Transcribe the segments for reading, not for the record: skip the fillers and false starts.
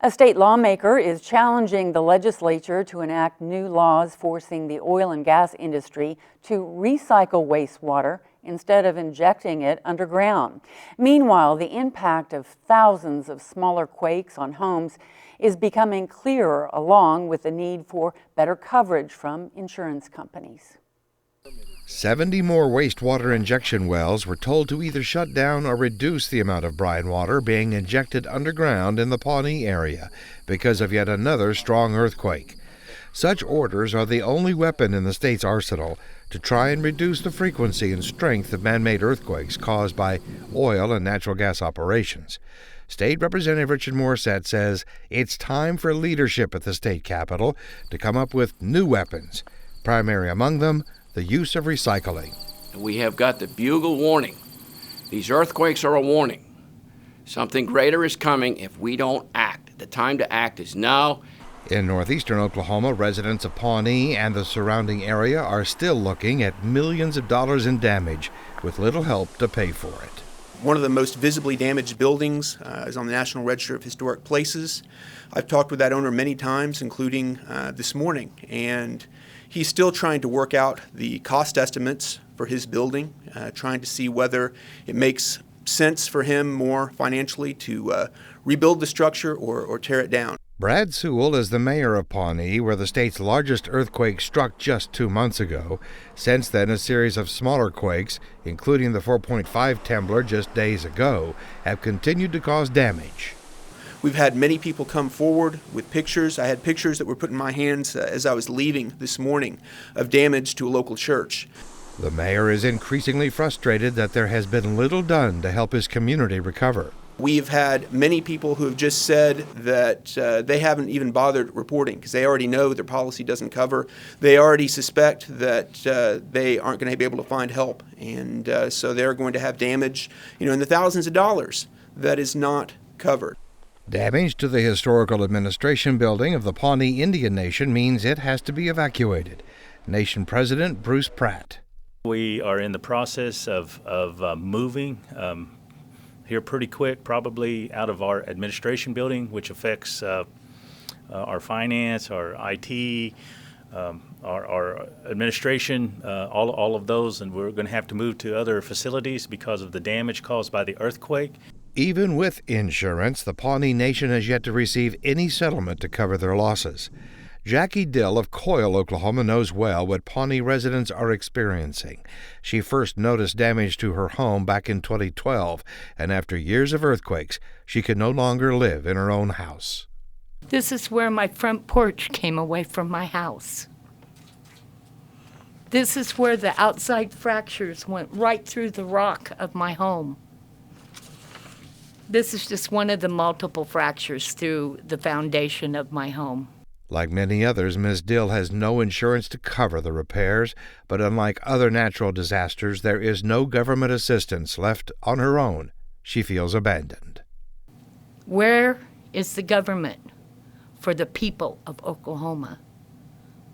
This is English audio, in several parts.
A state lawmaker is challenging the legislature to enact new laws forcing the oil and gas industry to recycle wastewater instead of injecting it underground. Meanwhile, the impact of thousands of smaller quakes on homes is becoming clearer, along with the need for better coverage from insurance companies. 70 more wastewater injection wells were told to either shut down or reduce the amount of brine water being injected underground in the Pawnee area because of yet another strong earthquake. Such orders are the only weapon in the state's arsenal to try and reduce the frequency and strength of man-made earthquakes caused by oil and natural gas operations. State Representative Richard Morrissette says it's time for leadership at the state capitol to come up with new weapons, primary among them the use of recycling. We have got the bugle warning. These earthquakes are a warning. Something greater is coming if we don't act. The time to act is now. In northeastern Oklahoma, residents of Pawnee and the surrounding area are still looking at millions of dollars in damage with little help to pay for it. One of the most visibly damaged buildings is on the National Register of Historic Places. I've talked with that owner many times, including this morning, and he's still trying to work out the cost estimates for his building, trying to see whether it makes sense for him more financially to rebuild the structure or tear it down. Brad Sewell is the mayor of Pawnee, where the state's largest earthquake struck just 2 months ago. Since then, a series of smaller quakes, including the 4.5 temblor just days ago, have continued to cause damage. We've had many people come forward with pictures. I had pictures that were put in my hands as I was leaving this morning of damage to a local church. The mayor is increasingly frustrated that there has been little done to help his community recover. We've had many people who have just said that they haven't even bothered reporting because they already know their policy doesn't cover. They already suspect that they aren't going to be able to find help, and so they're going to have damage, in the thousands of dollars that is not covered. Damage to the historical administration building of the Pawnee Indian Nation means it has to be evacuated. Nation President Bruce Pratt. We are in the process of moving here pretty quick, probably out of our administration building, which affects our finance, our IT, our administration, all of those, and we're going to have to move to other facilities because of the damage caused by the earthquake. Even with insurance, the Pawnee Nation has yet to receive any settlement to cover their losses. Jackie Dill of Coyle, Oklahoma, knows well what Pawnee residents are experiencing. She first noticed damage to her home back in 2012, and after years of earthquakes, she could no longer live in her own house. This is where my front porch came away from my house. This is where the outside fractures went right through the rock of my home. This is just one of the multiple fractures through the foundation of my home. Like many others, Ms. Dill has no insurance to cover the repairs, but unlike other natural disasters, there is no government assistance. Left on her own, she feels abandoned. Where is the government for the people of Oklahoma?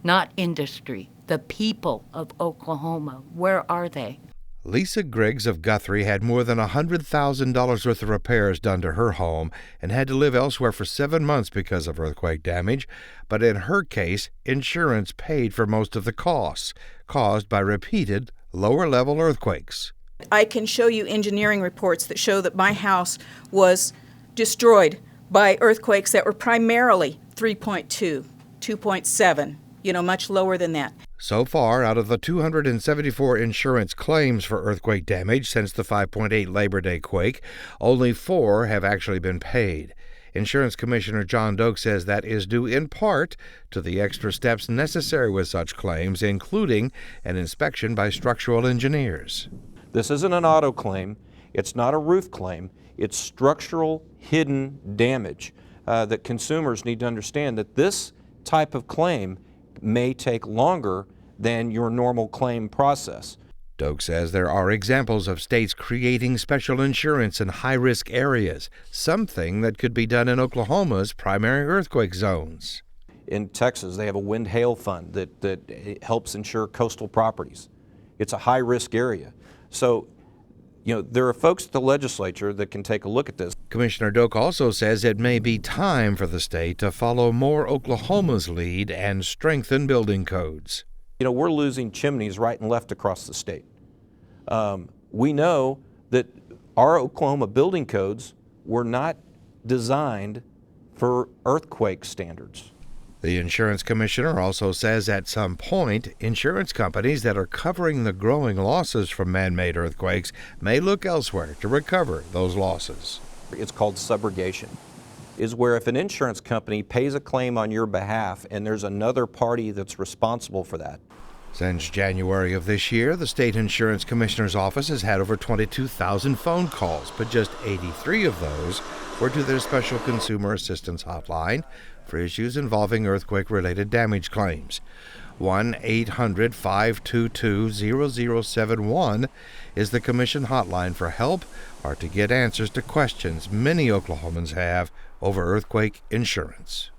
Not industry, the people of Oklahoma. Where are they? Lisa Griggs of Guthrie had more than $100,000 worth of repairs done to her home and had to live elsewhere for 7 months because of earthquake damage. But in her case, insurance paid for most of the costs caused by repeated lower-level earthquakes. I can show you engineering reports that show that my house was destroyed by earthquakes that were primarily 3.2, 2.7, much lower than that. So far, out of the 274 insurance claims for earthquake damage since the 5.8 Labor Day quake, only 4 have actually been paid. Insurance Commissioner John Doak says that is due in part to the extra steps necessary with such claims, including an inspection by structural engineers. This isn't an auto claim. It's not a roof claim. It's structural hidden damage that consumers need to understand that this type of claim may take longer than your normal claim process. Doak says there are examples of states creating special insurance in high-risk areas, something that could be done in Oklahoma's primary earthquake zones. In Texas, they have a wind-hail fund that helps insure coastal properties. It's a high-risk area. So, there are folks at the legislature that can take a look at this. Commissioner Doak also says it may be time for the state to follow more Oklahoma's lead and strengthen building codes. You know, we're losing chimneys right and left across the state. We know that our Oklahoma building codes were not designed for earthquake standards. The insurance commissioner also says at some point, insurance companies that are covering the growing losses from man-made earthquakes may look elsewhere to recover those losses. It's called subrogation, is where if an insurance company pays a claim on your behalf and there's another party that's responsible for that. Since January of this year, the state insurance commissioner's office has had over 22,000 phone calls, but just 83 of those were to their special consumer assistance hotline for issues involving earthquake-related damage claims. 1-800-522-0071 is the commission hotline for help or to get answers to questions many Oklahomans have over earthquake insurance.